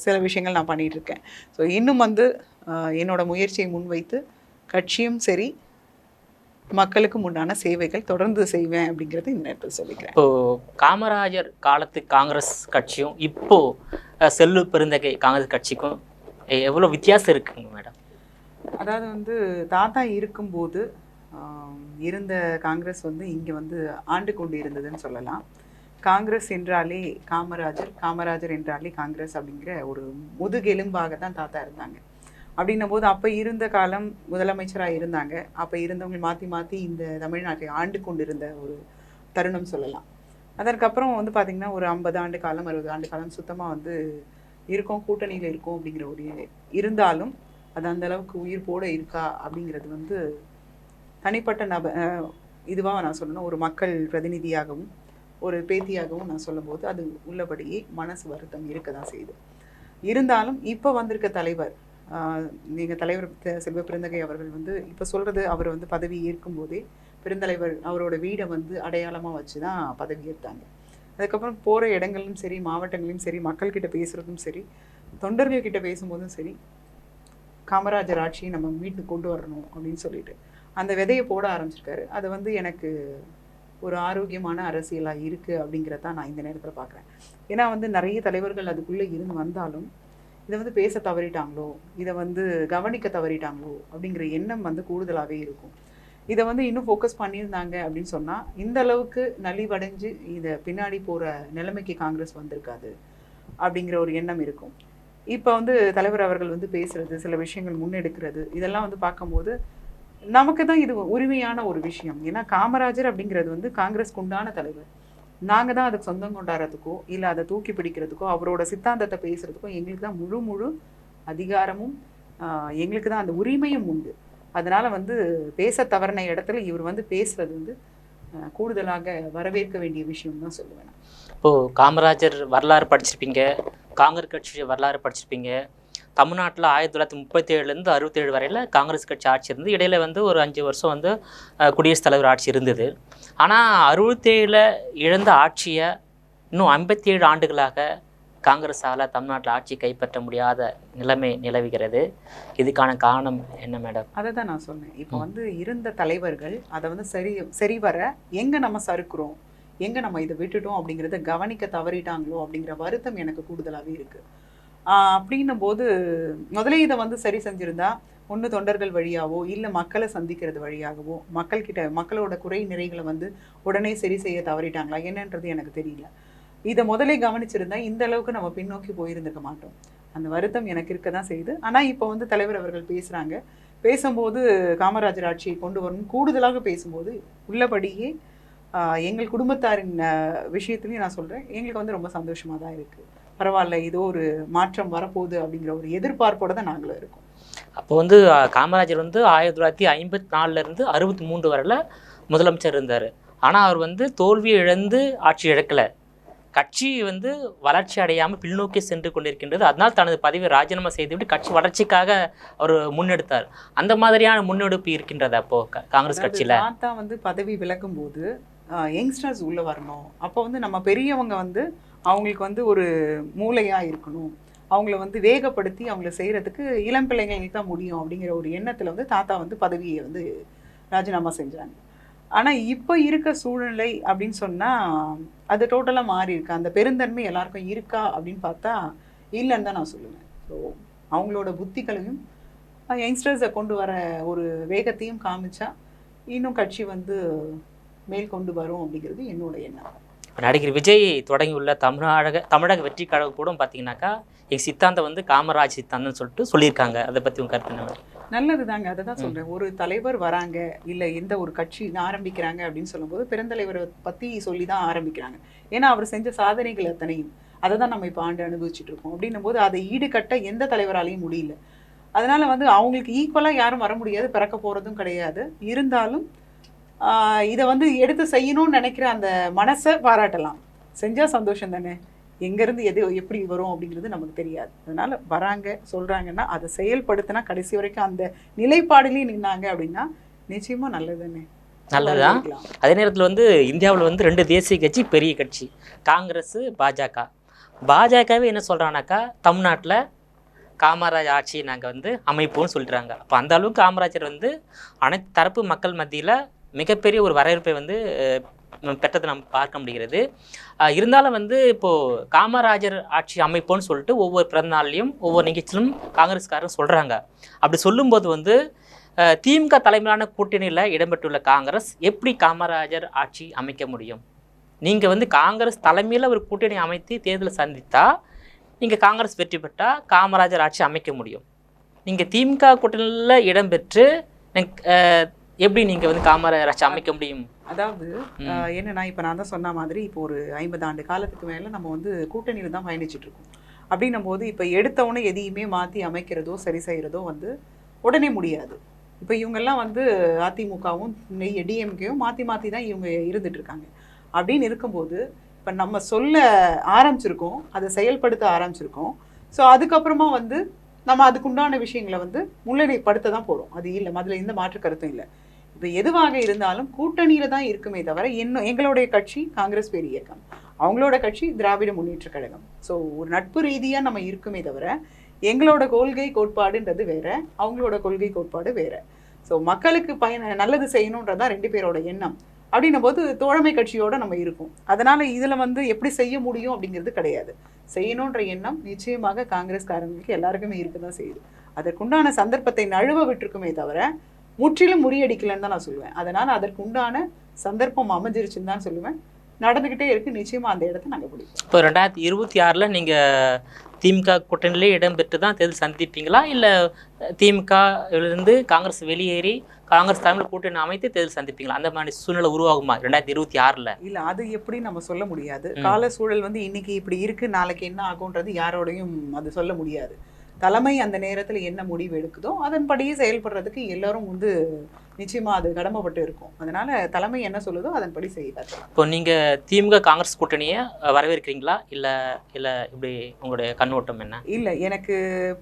சில விஷயங்கள் நான் பண்ணிகிட்ருக்கேன். ஸோ இன்னும் வந்து என்னோட முயற்சியை முன்வைத்து கட்சியும் சரி, மக்களுக்கு உண்டான சேவைகள் தொடர்ந்து செய்வேன் அப்படிங்கிறது இந்த நேரத்தில் சொல்லிக்கிறேன். இப்போது காமராஜர் காலத்து காங்கிரஸ் கட்சியும் இப்போது செல்லு பெருந்தகை காங்கிரஸ் கட்சிக்கும் எவ்வளோ வித்தியாசம் இருக்குங்க மேடம்? அதாவது வந்து தாத்தா இருக்கும்போது இருந்த காங்கிரஸ் வந்து இங்கே வந்து ஆண்டு கொண்டு இருந்ததுன்னு சொல்லலாம். காங்கிரஸ் என்றாலே காமராஜர், காமராஜர் என்றாலே காங்கிரஸ் அப்படிங்கிற ஒரு முதுகெலும்பாக தான் தாத்தா இருந்தாங்க. அப்படின்னும் போது அப்போ இருந்த காலம் முதலமைச்சராக இருந்தாங்க. அப்போ இருந்தவங்க மாற்றி மாற்றி இந்த தமிழ்நாட்டை ஆண்டு கொண்டு இருந்த ஒரு தருணம் சொல்லலாம். அதற்கப்புறம் வந்து பார்த்திங்கன்னா ஒரு 50 ஆண்டு காலம் 60 ஆண்டு காலம் சுத்தமாக வந்து இருக்கோம், கூட்டணியில் இருக்கோம் அப்படிங்கிற ஒரு இருந்தாலும் அது அந்த அளவுக்கு உயிர்ப்போடு இருக்கா அப்படிங்கிறது வந்து தனிப்பட்ட இதுவாக நான் சொல்லணும், ஒரு மக்கள் பிரதிநிதியாகவும் ஒரு பேத்தியாகவும் நான் சொல்லும்போது அது உள்ளபடியே மனசு வருத்தம் இருக்க தான் செய்யுது. இருந்தாலும் இப்போ வந்திருக்க தலைவர், நீங்கள் தலைவர் செல்வ பெருந்தகை அவர்கள் வந்து இப்போ சொல்கிறது, அவர் வந்து பதவி ஏற்கும்போதே பெருந்தலைவர் அவரோட வீடை வந்து அடையாளமாக வச்சு தான் பதவி ஏற்றாங்க. அதுக்கப்புறம் போகிற இடங்களும் சரி, மாவட்டங்களையும் சரி, மக்கள்கிட்ட பேசுகிறதும் சரி, தொண்டர்கள்கிட்ட பேசும்போதும் சரி, காமராஜர் ஆட்சியை நம்ம மீட்டு கொண்டு வரணும் அப்படின்னு சொல்லிட்டு அந்த விதையை போட ஆரம்பிச்சிருக்காரு. அது வந்து எனக்கு ஒரு ஆரோக்கியமான அரசியலாக இருக்குது அப்படிங்கிறத நான் இந்த நேரத்தில் பார்க்குறேன். ஏன்னா வந்து நிறைய தலைவர்கள் அதுக்குள்ளே இருந்து வந்தாலும் இதை வந்து பேச தவறிட்டாங்களோ, இதை வந்து கவனிக்க தவறிட்டாங்களோ அப்படிங்கிற எண்ணம் வந்து கூடுதலாகவே இருக்கும். இதை வந்து இன்னும் ஃபோக்கஸ் பண்ணியிருந்தாங்க அப்படின்னு சொன்னால் இந்த அளவுக்கு நலிவடைஞ்சு இதை பின்னாடி போகிற நிலைமைக்கு காங்கிரஸ் வந்திருக்காது அப்படிங்கிற ஒரு எண்ணம் இருக்கும். இப்போ வந்து தலைவர் அவர்கள் வந்து பேசுகிறது, சில விஷயங்கள் முன்னெடுக்கிறது, இதெல்லாம் வந்து பார்க்கும்போது நமக்கு தான் இது உரிமையான ஒரு விஷயம். ஏன்னா காமராஜர் அப்படிங்கிறது வந்து காங்கிரஸ்க்கு உண்டான தலைவர். நாங்கள் தான் அதுக்கு சொந்தம் கொண்டாடுறதுக்கோ இல்லை அதை தூக்கி பிடிக்கிறதுக்கோ அவரோட சித்தாந்தத்தை பேசுகிறதுக்கோ எங்களுக்கு தான் முழு அதிகாரமும் எங்களுக்கு தான் அந்த உரிமையும் உண்டு. அதனால் வந்து பேச தவறின இடத்துல இவர் வந்து பேசுகிறது வந்து கூடுதலாக வரவேற்க வேண்டிய விஷயம் தான் சொல்லுவேன். இப்போது காமராஜர் வரலாறு படிச்சிருப்பீங்க, காங்கிரஸ் கட்சி வரலாறு படிச்சிருப்பீங்க. தமிழ்நாட்டில் 1937லேருந்து 67 வரையில் காங்கிரஸ் கட்சி ஆட்சி இருந்து, இடையில வந்து ஒரு 5 வருஷம் வந்து குடியரசுத் தலைவர் ஆட்சி இருந்தது. ஆனால் 67 இழந்த ஆட்சியை இன்னும் 57 ஆண்டுகளாக காங்கிரஸால் தமிழ்நாட்டில் ஆட்சி கைப்பற்ற முடியாத நிலைமை நிலவுகிறது. இதுக்கான காரணம் என்ன மேடம்? அதை தான் நான் சொன்னேன். இப்போ வந்து இருந்த தலைவர்கள் அதை வந்து சரிவர எங்கே நம்ம சறுக்குறோம், எங்கே நம்ம இதை விட்டுட்டோம் அப்படிங்கிறத கவனிக்க தவறிட்டாங்களோ அப்படிங்கிற வருத்தம் எனக்கு கூடுதலாகவே இருக்குது. அப்படின்னும் போது முதலே இதை வந்து சரி செஞ்சுருந்தா ஒன்று தொண்டர்கள் வழியாவோ இல்லை மக்களை சந்திக்கிறது வழியாகவோ மக்களோட குறை நிறைகளை வந்து உடனே சரி செய்ய தவறிட்டாங்களா என்னன்றது எனக்கு தெரியல. இதை முதலே கவனிச்சிருந்தா இந்த அளவுக்கு நம்ம பின்னோக்கி போயிருந்துக்க மாட்டோம். அந்த வருத்தம் எனக்கு இருக்க தான் செய்யுது. ஆனால் இப்போ வந்து தலைவர் அவர்கள் பேசுகிறாங்க, பேசும்போது காமராஜர் ஆட்சியை கொண்டு வரணும் கூடுதலாக பேசும்போது உள்ளபடியே எங்கள் குடும்பத்தாரின் விஷயத்துலையும் நான் சொல்கிறேன், எங்களுக்கு வந்து ரொம்ப சந்தோஷமாக தான் இருக்குது. பரவாயில்ல, ஏதோ ஒரு மாற்றம் வரப்போகுது அப்படிங்கிற ஒரு எதிர்பார்ப்போடு தான் நாங்களும் இருக்கோம். அப்போ வந்து காமராஜர் வந்து 1954லேருந்து 63 வரையில் முதலமைச்சர் இருந்தார். ஆனால் அவர் வந்து தோல்வியை இழந்து ஆட்சி இழக்கலை. கட்சி வந்து வளர்ச்சி அடையாமல் பின்னோக்கி சென்று கொண்டிருக்கின்றது. அதனால் தனது பதவியை ராஜினாமா செய்துவிட்டு கட்சி வளர்ச்சிக்காக அவர் முன்னெடுத்தார். அந்த மாதிரியான முன்னெடுப்பு இருக்கின்றது அப்போது காங்கிரஸ் கட்சியில். தான் வந்து பதவி விலகும் போது யங்ஸ்டர்ஸ் உள்ளே வரணும், அப்போ வந்து நம்ம பெரியவங்க வந்து அவங்களுக்கு வந்து ஒரு மூளையாக இருக்கணும், அவங்கள வந்து வேகப்படுத்தி அவங்கள செய்கிறதுக்கு இளம் பிள்ளைங்களுக்கு தான் முடியும் அப்படிங்கிற ஒரு எண்ணத்தில் வந்து தாத்தா வந்து பதவியை வந்து ராஜினாமா செஞ்சாங்க. ஆனால் இப்போ இருக்க சூழ்நிலை அப்படின்னு சொன்னால் அது டோட்டலாக மாறி இருக்கு. அந்த பெருந்தன்மை எல்லாருக்கும் இருக்கா அப்படின்னு பார்த்தா இல்லைன்னு தான் நான் சொல்லுவேன். ஸோ அவங்களோட புத்திகளையும் யங்ஸ்டர்ஸை கொண்டு வர ஒரு வேகத்தையும் காமிச்சா இன்னும் கட்சி வந்து மேல் கொண்டு வரும் அப்படிங்கிறது என்னோட எண்ணம். நடிகர் விஜய் தொடங்கியுள்ள தமிழக வெற்றி கழகம் கூட பார்த்தீங்கன்னாக்கா எங்கள் சித்தாந்தம் வந்து காமராஜ் சித்தாந்தம்னு சொல்லிட்டு சொல்லியிருக்காங்க. அதை பற்றி உங்கள் கருத்து என்ன? நல்லது தாங்க, அதை தான் சொல்கிறேன். ஒரு தலைவர் வராங்க இல்லை எந்த ஒரு கட்சி ஆரம்பிக்கிறாங்க அப்படின்னு சொல்லும்போது பெருந்தலைவரை பற்றி சொல்லி தான் ஆரம்பிக்கிறாங்க. ஏன்னா அவர் செஞ்ச சாதனைகள் அத்தனையும் அதை தான் நம்ம இப்போ ஆண்டு அனுபவிச்சுட்டு இருக்கோம். அப்படின்னும் போது அதை ஈடுகட்ட எந்த தலைவராலையும் முடியல. அதனால வந்து அவங்களுக்கு ஈக்குவலாக யாரும் வர முடியாது, பிறக்க போகிறதும் கிடையாது. இருந்தாலும் இதை வந்து எடுத்து செய்யணும்னு நினைக்கிற அந்த மனசை பாராட்டலாம். செஞ்சால் சந்தோஷம் தானே. எங்கேருந்து எது எப்படி வரும் அப்படிங்கிறது நமக்கு தெரியாது. அதனால் வராங்க சொல்கிறாங்கன்னா அதை செயல்படுத்தினா கடைசி வரைக்கும் அந்த நிலைப்பாடுலேயும் நின்னாங்க அப்படின்னா நிச்சயமாக நல்லது தானே. நல்லதுதான். அதே நேரத்தில் வந்து இந்தியாவில் வந்து 2 தேசிய கட்சி, பெரிய கட்சி, காங்கிரஸ், பாஜக. பாஜகவே என்ன சொல்கிறாங்கனாக்கா தமிழ்நாட்டில் காமராஜர் ஆட்சியை நாங்கள் வந்து அமைப்போம்னு சொல்லிடுறாங்க. அப்போ அந்த அளவுக்கு காமராஜர் வந்து அனைத்து தரப்பு மக்கள் மத்தியில் மிகப்பெரிய ஒரு வரவேற்பை வந்து பெற்றதை நம்ம பார்க்க முடிகிறது. இருந்தாலும் வந்து இப்போது காமராஜர் ஆட்சி அமைப்போன்னு சொல்லிட்டு ஒவ்வொரு பிறந்த நாள்லையும் ஒவ்வொரு நிகழ்ச்சியிலும் காங்கிரஸ்காரங்க சொல்கிறாங்க. அப்படி சொல்லும்போது வந்து திமுக தலைமையிலான கூட்டணியில் இடம்பெற்றுள்ள காங்கிரஸ் எப்படி காமராஜர் ஆட்சி அமைக்க முடியும்? நீங்கள் வந்து காங்கிரஸ் தலைமையில் ஒரு கூட்டணி அமைத்து தேர்தலை சந்தித்தா நீங்கள் காங்கிரஸ் வெற்றி பெற்றால் காமராஜர் ஆட்சி அமைக்க முடியும். நீங்கள் திமுக கூட்டணியில் இடம்பெற்று எப்படி நீங்கள் வந்து காமராஜர் ஆட்சி அமைக்க முடியும்? அதாவது என்னன்னா இப்போ நான் தான் சொன்ன மாதிரி இப்போ ஒரு 50 ஆண்டு காலத்துக்கு மேலே நம்ம வந்து கூட்டணியில் தான் பயணிச்சுட்டு இருக்கோம். அப்படின்னும் போது இப்போ எடுத்தவொடனே எதையுமே மாற்றி அமைக்கிறதோ சரி செய்கிறதோ வந்து உடனே முடியாது. இப்போ இவங்கெல்லாம் வந்து அதிமுகவும் டிஎம்கேயும் மாற்றி மாற்றி தான் இவங்க இருந்துட்டு இருக்காங்க. அப்படின்னு இருக்கும்போது இப்போ நம்ம சொல்ல ஆரம்பிச்சிருக்கோம், அதை செயல்படுத்த ஆரம்பிச்சிருக்கோம். ஸோ அதுக்கப்புறமா வந்து நம்ம அதுக்குண்டான விஷயங்களை வந்து முன்னிலைப்படுத்த தான் போகிறோம். அது இல்லை, அதில் எந்த மாற்று கருத்தும் இல்லை. இப்போ எதுவாக இருந்தாலும் கூட்டணியில் தான் இருக்குமே தவிர எங்களுடைய கட்சி காங்கிரஸ் பேர் இயக்கம், அவங்களோட கட்சி திராவிட முன்னேற்ற கழகம். ஸோ ஒரு நட்பு ரீதியாக நம்ம இருக்குமே தவிர எங்களோட கொள்கை கோட்பாடுன்றது வேற, அவங்களோட கொள்கை கோட்பாடு வேற. ஸோ மக்களுக்கு நல்லது செய்யணுன்றதான் 2 பேரோட எண்ணம். அப்படின்னும் போது தோழமை கட்சியோட நம்ம இருக்கோம். அதனால இதில் வந்து எப்படி செய்ய முடியும் அப்படிங்கிறது கிடையாது. செய்யணுன்ற எண்ணம் நிச்சயமாக காங்கிரஸ்காரங்களுக்கு எல்லாருக்குமே இருக்க தான் செய்யுது. அதற்குண்டான சந்தர்ப்பத்தை நழுவ விட்டுருக்குமே தவிர முற்றிலும் முறியடிக்கலன்னு தான் நான் சொல்லுவேன். அதனால் அதற்குண்டான சந்தர்ப்பம் அமைஞ்சிருச்சுன்னு தான் சொல்லுவேன். நடந்துக்கிட்டே இருக்குது. நிச்சயமாக அந்த இடத்த நாங்கள் பிடிப்போம். இப்போ 2026 நீங்கள் திமுக கூட்டணியிலே இடம்பெற்று தான் தேர்தல் சந்திப்பீங்களா, இல்லை திமுகவிலிருந்து காங்கிரஸ் வெளியேறி காங்கிரஸ் தலைமையில் கூட்டணி அமைத்து தேர்தல் சந்திப்பீங்களா? அந்த மாதிரி சூழ்நிலை உருவாகுமா 2026? இல்லை, அது எப்படி நம்ம சொல்ல முடியாது. கால சூழல் வந்து இன்னைக்கு இப்படி இருக்குது, நாளைக்கு என்ன ஆகுன்றது யாரோடையும் அது சொல்ல முடியாது. தலைமை அந்த நேரத்தில் என்ன முடிவு எடுக்குதோ அதன்படியே செயல்படுறதுக்கு எல்லாரும் வந்து நிச்சயமாக அது கடமைப்பட்டு இருக்கும். அதனால தலைமை என்ன சொல்லுதோ அதன்படி செய்வார். இப்போ நீங்கள் திமுக காங்கிரஸ் கூட்டணியை வரவேற்கிறீங்களா இல்லை இல்லை இப்படி உங்களுடைய கண்ணோட்டம் என்ன? இல்லை, எனக்கு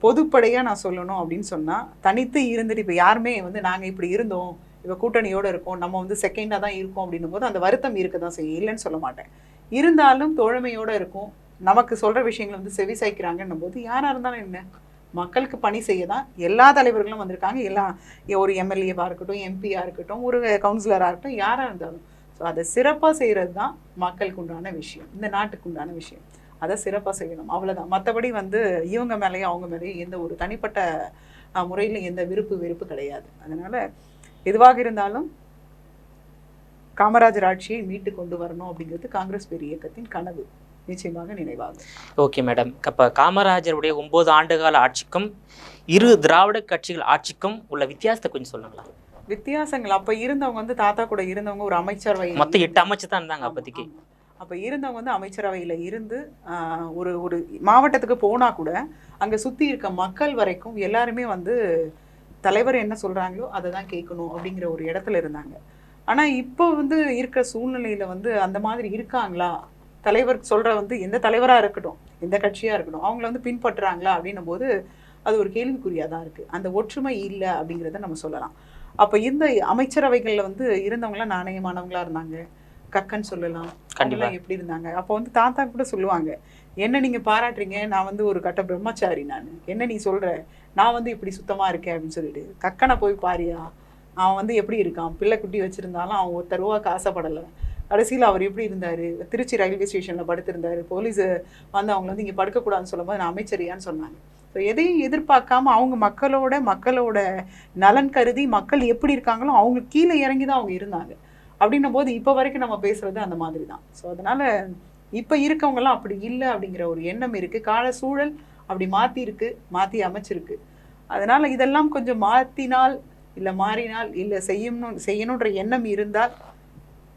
பொதுப்படையாக நான் சொல்லணும் அப்படின்னு சொன்னால், தனித்து இருந்துட்டு இப்போ யாருமே வந்து நாங்கள் இப்படி இருந்தோம், இப்போ கூட்டணியோடு இருக்கோம், நம்ம வந்து செகண்டாக தான் இருக்கோம் அப்படின்னும் போது அந்த வருத்தம் இருக்க தான் செய்யும், இல்லைன்னு சொல்ல மாட்டேன். இருந்தாலும் தோழமையோடு இருக்கும், நமக்கு சொல்கிற விஷயங்களை வந்து செவி சாய்க்கிறாங்கன்னும் போது யாராக இருந்தாலும் என்ன, மக்களுக்கு பணி செய்ய தான் எல்லா தலைவர்களும் வந்திருக்காங்க. எல்லாம் ஒரு எம்எல்ஏவாக இருக்கட்டும், எம்பியாக இருக்கட்டும், ஒரு கவுன்சிலராக இருக்கட்டும், யாராக இருந்தாலும். ஸோ அதை சிறப்பாக செய்கிறது தான் மக்களுக்கு உண்டான விஷயம், இந்த நாட்டுக்கு உண்டான விஷயம். அதை சிறப்பாக செய்யணும், அவ்வளோதான். மற்றபடி வந்து இவங்க மேலேயும் அவங்க மேலேயும் எந்த ஒரு தனிப்பட்ட முறையில் எந்த வெறுப்பு கிடையாது. அதனால் எதுவாக இருந்தாலும் காமராஜர் ஆட்சியை மீட்டு கொண்டு வரணும் அப்படிங்கிறது காங்கிரஸ் பேர் இயக்கத்தின் கனவு நிச்சயமாக நினைவாகும். ஓகே மேடம், அப்போ காமராஜருடைய 9 ஆண்டுகால ஆட்சிக்கும் இரு திராவிட கட்சிகள் ஆட்சிக்கும் உள்ள வித்தியாசத்தை கொஞ்சம் சொல்லுங்களா? வித்தியாசங்கள், அப்போ இருந்தவங்க வந்து தாத்தா கூட இருந்தவங்க ஒரு அமைச்சரவை, மொத்தம் 8 அமைச்சர் தான் இருந்தாங்க அப்போதைக்கு. அப்போ இருந்தவங்க வந்து அமைச்சரவையில் இருந்து ஒரு மாவட்டத்துக்கு போனால் கூட அங்கே சுற்றி இருக்க மக்கள் வரைக்கும் எல்லாருமே வந்து தலைவர் என்ன சொல்கிறாங்களோ அதை தான் கேட்கணும் அப்படிங்கிற ஒரு இடத்துல இருந்தாங்க. ஆனால் இப்போ வந்து இருக்கிற சூழ்நிலையில் வந்து அந்த மாதிரி இருக்காங்களா, தலைவர் சொல்கிற வந்து எந்த தலைவராக இருக்கட்டும், எந்த கட்சியாக இருக்கட்டும், அவங்கள வந்து பின்பற்றுறாங்களா அப்படின்னும் போது அது ஒரு கேள்விக்குறியாக தான் இருக்குது. அந்த ஒற்றுமை இல்லை அப்படிங்கிறத நம்ம சொல்லலாம். அப்போ இந்த அமைச்சரவைகளில் வந்து இருந்தவங்களாம் நாணயமானவங்களாக இருந்தாங்க, கக்கன்னு சொல்லலாம். கண்டிப்பாக எப்படி இருந்தாங்க, அப்போ வந்து தாத்தா கூட சொல்லுவாங்க, என்ன நீங்கள் பாராட்டுறீங்க, நான் வந்து ஒரு கட்ட பிரம்மச்சாரி, நான் என்ன நீ சொல்கிற, நான் வந்து இப்படி சுத்தமாக இருக்கேன் அப்படின்னு சொல்லிட்டு. கக்கனை போய் பாரியா, அவன் வந்து எப்படி இருக்கான், பிள்ளை குட்டி வச்சுருந்தாலும் அவன் ஒரு ரூபாய்க்கு ஆசைப்படலை. கடைசியில் அவர் எப்படி இருந்தார், திருச்சி ரயில்வே ஸ்டேஷனில் படுத்திருந்தார், போலீஸு வந்து அவங்கள வந்து இங்கே படுக்கக்கூடாதுன்னு சொல்லும்போது நான் அமைச்சரியான்னு சொன்னாங்க. ஸோ எதையும் எதிர்பார்க்காம அவங்க மக்களோட நலன் கருதி மக்கள் எப்படி இருக்காங்களோ அவங்க கீழே இறங்கி தான் அவங்க இருந்தாங்க. அப்படின்னும் போது இப்போ வரைக்கும் நம்ம பேசுகிறது அந்த மாதிரி தான். ஸோ அதனால் இப்போ இருக்கவங்கலாம் அப்படி இல்லை அப்படிங்கிற ஒரு எண்ணம் இருக்குது. கால சூழல் அப்படி மாற்றி அமைச்சிருக்கு. அதனால் இதெல்லாம் கொஞ்சம் மாற்றினால் இல்லை மாறினால் இல்லை செய்யணுன்ற எண்ணம் இருந்தால்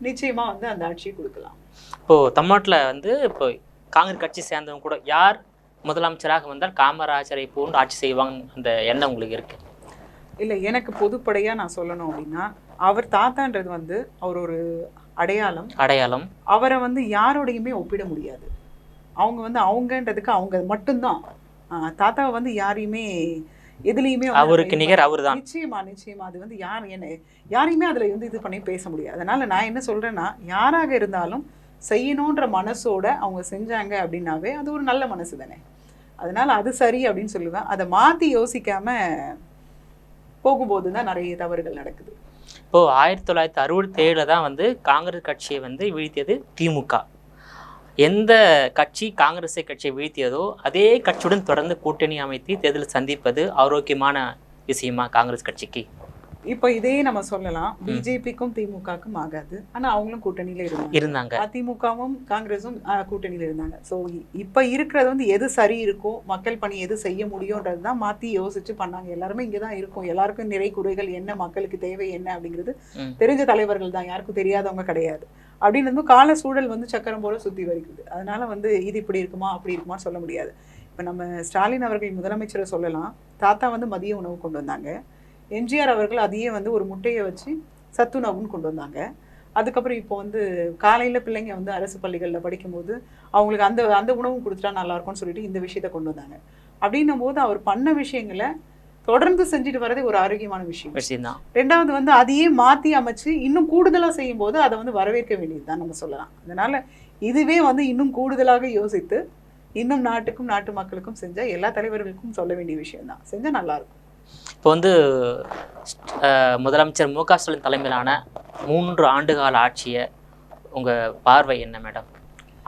நிச்சயமாக வந்து அந்த ஆட்சியை கொடுக்கலாம். இப்போது தமிழ்நாட்டில் வந்து இப்போ காங்கிரஸ் கட்சி சேர்ந்தவங்க கூட யார் முதலமைச்சராக வந்தால் காமராஜரை போன்று ஆட்சி செய்வாங்க அந்த எண்ணம் உங்களுக்கு இருக்கு? இல்லை, எனக்கு பொதுப்படையாக நான் சொல்லணும் அப்படின்னா, அவர் தாத்தான்றது வந்து அவர் ஒரு அடையாளம். அவரை வந்து யாரோடையுமே ஒப்பிட முடியாது. அவங்க வந்து அவங்கன்றதுக்கு அவங்க மட்டும்தான். தாத்தாவை வந்து யாரையுமே எதுலேயுமே அவருக்கு நிகர் அவர் தான். நிச்சயமா அது வந்து யாரையுமே அதில் வந்து இது பண்ணி பேச முடியாது. அதனால் நான் என்ன சொல்கிறேன்னா, யாராக இருந்தாலும் செய்யணுன்ற மனசோட அவங்க செஞ்சாங்க அப்படின்னாவே அது ஒரு நல்ல மனசு தானே. அதனால் அது சரி அப்படின்னு சொல்லுவேன். அதை மாற்றி யோசிக்காமல் போகும்போது தான் நிறைய தவறுகள் நடக்குது. இப்போது 1967 தான் வந்து காங்கிரஸ் கட்சியை வந்து வீழ்த்தியது திமுக. எந்த கட்சி காங்கிரஸ் கட்சியை வீழ்த்தியதோ அதே கட்சியுடன் தொடர்ந்து கூட்டணி அமைத்து தேர்தல் சந்திப்பது ஆரோக்கியமான விஷயமா காங்கிரஸ் கட்சிக்கு? இப்போ இதே நம்ம சொல்லலாம், பிஜேபிக்கும் திமுகக்கும் ஆகாது, ஆனால் அவங்களும் கூட்டணியில் இருந்தாங்க. அதிமுகவும் காங்கிரஸும் கூட்டணியில் இருந்தாங்க. ஸோ இப்போ இருக்கிறது வந்து எது சரி இருக்கும், மக்கள் பணி எது செய்ய முடியும்ன்றது தான் மாற்றி யோசிச்சு பண்ணாங்க. எல்லாருமே இங்கே தான் இருக்கும், எல்லாருக்கும் நிறை குறைகள் என்ன, மக்களுக்கு தேவை என்ன அப்படிங்கிறது தெரிஞ்ச தலைவர்கள் தான், யாருக்கும் தெரியாதவங்க கிடையாது. அப்படின்னு கால சூழல் வந்து சக்கரம் போல சுற்றி வருகிறது. அதனால வந்து இது இப்படி இருக்குமா அப்படி இருக்குமான்னு சொல்ல முடியாது. இப்போ நம்ம ஸ்டாலின் அவர்கள் முதலமைச்சரை சொல்லலாம், தாத்தா வந்து மதிய உணவு கொண்டு வந்தாங்க. எம்ஜிஆர் அவர்கள் அதையே வந்து ஒரு முட்டையை வச்சு சத்துணவுன்னு கொண்டு வந்தாங்க. அதுக்கப்புறம் இப்போ வந்து காலையில் பிள்ளைங்க வந்து அரசு பள்ளிகளில் படிக்கும்போது அவங்களுக்கு அந்த உணவும் கொடுத்துட்டா நல்லாயிருக்கும்னு சொல்லிட்டு இந்த விஷயத்தை கொண்டு வந்தாங்க. அப்படின்னும் போது அவர் பண்ண விஷயங்களை தொடர்ந்து செஞ்சுட்டு வரதே ஒரு ஆரோக்கியமான விஷயம் தான். ரெண்டாவது வந்து அதையே மாற்றி அமைச்சு இன்னும் கூடுதலாக செய்யும் போது அதை வந்து வரவேற்க வேண்டியது தான் நம்ம சொல்லலாம். அதனால் இதுவே வந்து இன்னும் கூடுதலாக யோசித்து இன்னும் நாட்டுக்கும் நாட்டு மக்களுக்கும் செஞ்சால் எல்லா தலைவர்களுக்கும் சொல்ல வேண்டிய விஷயம்தான், செஞ்சால் நல்லாயிருக்கும். இப்போ வந்து முதலமைச்சர் மு.க. ஸ்டாலின் தலைமையிலான 3 ஆண்டுகால ஆட்சியை உங்கள் பார்வை என்ன மேடம்?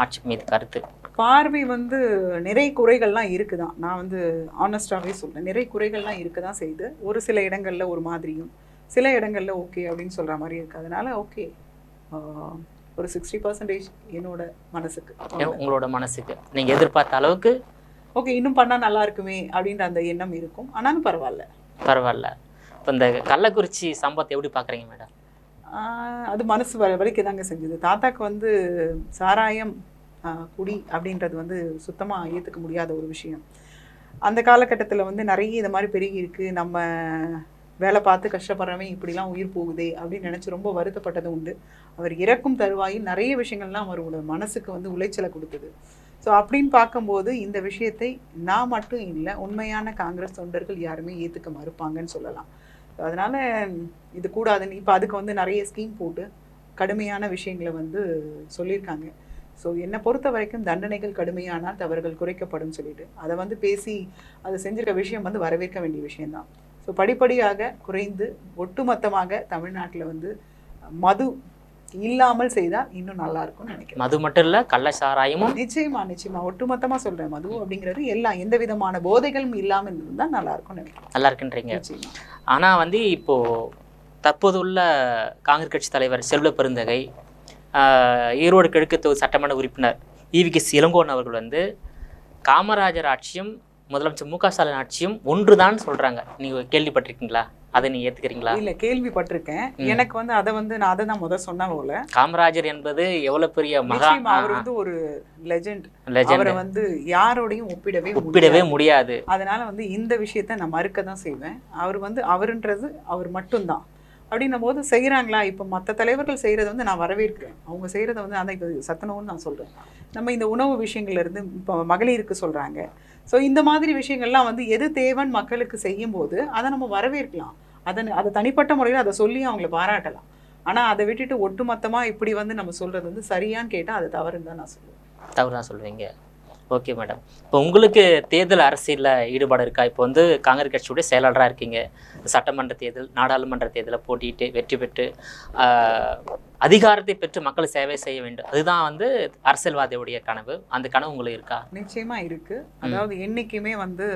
ஆட்சி மீது கருத்து பார்வை வந்து நிறை குறைகள்லாம் இருக்குதான். நான் வந்து ஆனஸ்டாகவே சொல்கிறேன், நிறை குறைகள்லாம் இருக்க தான் செய்யுது. ஒரு சில இடங்களில் ஒரு மாதிரியும் சில இடங்களில் ஓகே அப்படின்னு சொல்கிற மாதிரி இருக்குது. அதனால் ஓகே, ஒரு 60% என்னோட மனசுக்கு, உங்களோட மனசுக்கு நீங்கள் எதிர்பார்த்த அளவுக்கு ஓகே, இன்னும் பண்ணால் நல்லா இருக்குமே அப்படின்ற அந்த எண்ணம் இருக்கும். ஆனாலும் பரவாயில்ல. இப்போ இந்த கள்ளக்குறிச்சி சம்பவத்தை எப்படி பார்க்குறீங்க மேடம்? அது மனசு வலிக்க தாங்க செஞ்சுது. தாத்தாக்கு வந்து சாராயம் குடி அப்படின்றது வந்து சுத்தமாக ஏற்றுக்க முடியாத ஒரு விஷயம். அந்த காலகட்டத்தில் வந்து நிறைய இது மாதிரி பெருகி இருக்கு, நம்ம வேலை பார்த்து கஷ்டப்படுறவன் இப்படிலாம் உயிர் போகுதே அப்படின்னு நினச்சி ரொம்ப வருத்தப்பட்டது உண்டு. அவர் இறக்கும் தருவாயில் நிறைய விஷயங்கள்லாம் அவரோட மனசுக்கு வந்து உளைச்சலை கொடுத்தது. ஸோ அப்படின்னு பார்க்கும்போது இந்த விஷயத்தை நான் மட்டும் இல்லை, உண்மையான காங்கிரஸ் தொண்டர்கள் யாருமே ஏற்றுக்க மறுப்பாங்கன்னு சொல்லலாம். ஸோ அதனால் இது கூடாதுன்னு இப்போ அதுக்கு வந்து நிறைய ஸ்கீம் போட்டு கடுமையான விஷயங்களை வந்து சொல்லியிருக்காங்க. ஸோ என்னை பொறுத்த வரைக்கும் தண்டனைகள் கடுமையானால் தவறுகள் குறைக்கப்படும் சொல்லிட்டு அதை வந்து பேசி அதை செஞ்சிருக்க விஷயம் வந்து வரவேற்க வேண்டிய விஷயம்தான். ஸோ படிப்படியாக குறைந்து ஒட்டுமொத்தமாக தமிழ்நாட்டில் வந்து மது இல்லாமல் செய்தால் இன்னும் நல்லா இருக்கும்னு நினைக்கிறேன். மது மட்டும் இல்லை, கள்ள சாராயமும் நிச்சயமா ஒட்டுமொத்தமாக சொல்கிறேன். மது அப்படிங்கிறது எல்லாம் எந்த விதமான போதைகளும் இல்லாமல் இருந்தால் நல்லா இருக்கும்னு நினைக்கிறேன். நல்லா இருக்குன்றீங்க. நிச்சயமா. ஆனால் வந்து இப்போது தற்போது உள்ள காங்கிரஸ் கட்சி தலைவர் செல்வ பெருந்தகை, ஈரோடு கிழக்கு தொகுதி சட்டமன்ற உறுப்பினர் ஈவி.கே. இளங்கோவன் அவர்கள் வந்து காமராஜர் ஆட்சியும் முதலமைச்சர் மு க ஸ்டாலின் ஆட்சியும் ஒன்றுதான் சொல்றாங்க. நீங்க கேள்விப்பட்டிருக்கீங்களா? அதை நீங்க ஏத்துக்கிறீங்களா? இல்ல, கேள்விப்பட்டிருக்கேன். எனக்கு வந்து அதை வந்து நான் அதை தான் முதல் சொன்ன போல, காமராஜர் என்பது எவ்வளவு பெரிய மகா, அவர் வந்து ஒரு லெஜெண்ட். அவரை வந்து யாரோடையும் ஒப்பிடவே முடியாது. அதனால வந்து இந்த விஷயத்த நான் மறுக்க தான் செய்வேன். அவர் வந்து அவருன்றது அவர் மட்டும்தான். அப்படின்னும் போது செய்கிறாங்களா? இப்போ மற்ற தலைவர்கள் செய்கிறத வந்து நான் வரவேற்கிறேன். அவங்க செய்கிறத வந்து அந்த இப்போ சத்துணவுன்னு நான் சொல்கிறேன். நம்ம இந்த உணவு விஷயங்கள்லேருந்து இப்போ மகளிருக்கு சொல்கிறாங்க. ஸோ இந்த மாதிரி விஷயங்கள்லாம் வந்து எது தேவைன்னு மக்களுக்கு செய்யும்போது அதை நம்ம வரவேற்கலாம். அதை தனிப்பட்ட முறையில் அதை சொல்லி அவங்கள பாராட்டலாம். ஆனால் அதை விட்டுட்டு ஒட்டுமொத்தமாக இப்படி வந்து நம்ம சொல்கிறது வந்து சரியான்னு கேட்டால் அது தவறுன்னு தான் நான் சொல்லுவேன். தவறு தான் சொல்லுவீங்க. Okay madam. இப்போ உங்களுக்கு தேர்தல் அரசியலில் ஈடுபாடு இருக்கா? இப்போ வந்து காங்கிரஸ் கட்சியுடைய செயலாளராக இருக்கீங்க. சட்டமன்ற தேர்தல், நாடாளுமன்ற தேர்தலில் போட்டிட்டு வெற்றி பெற்று அதிகாரத்தை பெற்று மக்கள் சேவை செய்ய வேண்டும், அதுதான் வந்து அரசியல்வாதியுடைய கனவு. அந்த கனவு உங்களுக்கு இருக்கா? நிச்சயமாக இருக்குது. அதாவது என்றைக்குமே வந்து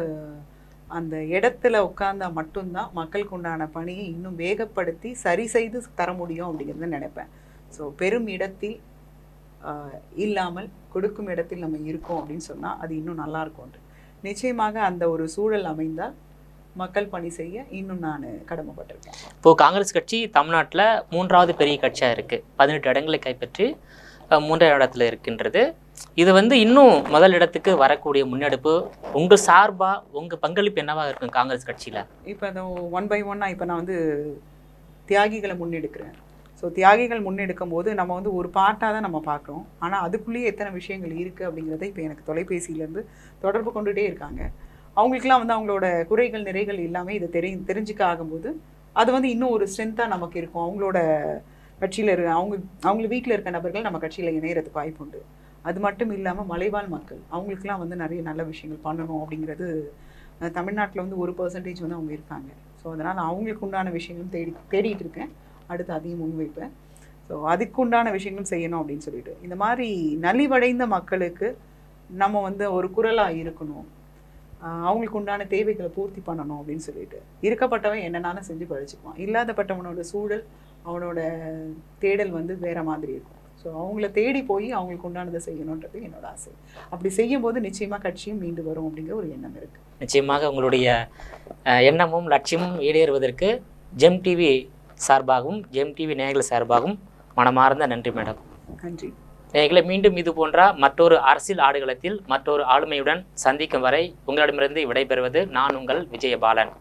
அந்த இடத்துல உட்கார்ந்தா மட்டும்தான் மக்களுக்கு உண்டான பணியை இன்னும் வேகப்படுத்தி சரி செய்து தர முடியும் அப்படிங்கிறத நினைப்பேன். ஸோ பெரும் இடத்தில் இல்லாமல் கொடுக்கும் இடத்தில் நம்ம இருக்கோம் அப்படின்னு சொன்னால் அது இன்னும் நல்லா இருக்கும். நிச்சயமாக அந்த ஒரு சூழல் அமைந்தால் மக்கள் பணி செய்ய இன்னும் நான் கடமைப்பட்டிருக்கேன். இப்போது காங்கிரஸ் கட்சி தமிழ்நாட்டில் 3வது பெரிய கட்சியாக இருக்குது. 18 இடங்களை கைப்பற்றி 3வது இடத்துல இருக்கின்றது. இது வந்து இன்னும் முதல் இடத்துக்கு வரக்கூடிய முன்னெடுப்பு உங்கள் சார்பாக உங்கள் பங்களிப்பு என்னவாக இருக்கும் காங்கிரஸ் கட்சியில்? இப்போ அதை 1 by 1 இப்போ நான் வந்து தியாகிகளை முன்னெடுக்கிறேன். ஸோ தியாகிகள் முன்னெடுக்கும் போது நம்ம வந்து ஒரு பாட்டாக தான் நம்ம பார்க்குறோம். ஆனால் அதுக்குள்ளேயே எத்தனை விஷயங்கள் இருக்குது அப்படிங்கிறத இப்போ எனக்கு தொலைபேசியிலேருந்து தொடர்பு கொண்டுகிட்டே இருக்காங்க. அவங்களுக்குலாம் வந்து அவங்களோட குறைகள் நிறைகள் எல்லாமே இதை தெரிஞ்சுக்க ஆகும்போது அது வந்து இன்னும் ஒரு ஸ்ட்ரென்த்தாக நமக்கு இருக்கும். அவங்களோட கட்சியில் அவங்க வீட்டில் இருக்க நபர்கள் நம்ம கட்சியில் இணையறதுக்கு வாய்ப்பு உண்டு. அது மட்டும் இல்லாமல் மலைவாழ் மக்கள் அவங்களுக்குலாம் வந்து நிறைய நல்ல விஷயங்கள் பண்ணணும் அப்படிங்கிறது தமிழ்நாட்டில் வந்து 1% வந்து அவங்க இருக்காங்க. ஸோ அதனால் அவங்களுக்கு உண்டான விஷயங்களும் தேடிட்டு இருக்கேன். அடுத்து அதையும் முன்வைப்பேன். ஸோ அதுக்குண்டான விஷயங்களும் செய்யணும் அப்படின்னு சொல்லிட்டு இந்த மாதிரி நலிவடைந்த மக்களுக்கு நம்ம வந்து ஒரு குரலாக இருக்கணும், அவங்களுக்கு உண்டான தேவைகளை பூர்த்தி பண்ணணும் அப்படின்னு சொல்லிட்டு இருக்கப்பட்டவன் என்னென்னாலும் செஞ்சு பழிச்சுக்குவான். இல்லாதப்பட்டவனோட சூழல், அவனோட தேடல் வந்து வேற மாதிரி இருக்கும். ஸோ அவங்கள தேடி போய் அவங்களுக்கு உண்டானதை செய்யணுன்றது என்னோட ஆசை. அப்படி செய்யும்போது நிச்சயமாக கட்சியும் மீண்டு வரும் அப்படிங்கிற ஒரு எண்ணம் இருக்குது. நிச்சயமாக உங்களுடைய எண்ணமும் லட்சியமும் ஈடேறுவதற்கு ஜெம் டிவி சார்பாகவும் ஜெம் டிவி நேயர்கள் சார்பாகவும் மனமார்ந்த நன்றி மேடம். நன்றி நேயர்களை. மீண்டும் இது போன்ற மற்றொரு அரசியல் ஆடுகளத்தில் மற்றொரு ஆளுமையுடன் சந்திக்கும் வரை உங்களிடமிருந்து விடைபெறுவது நான் உங்கள் விஜயபாலன்.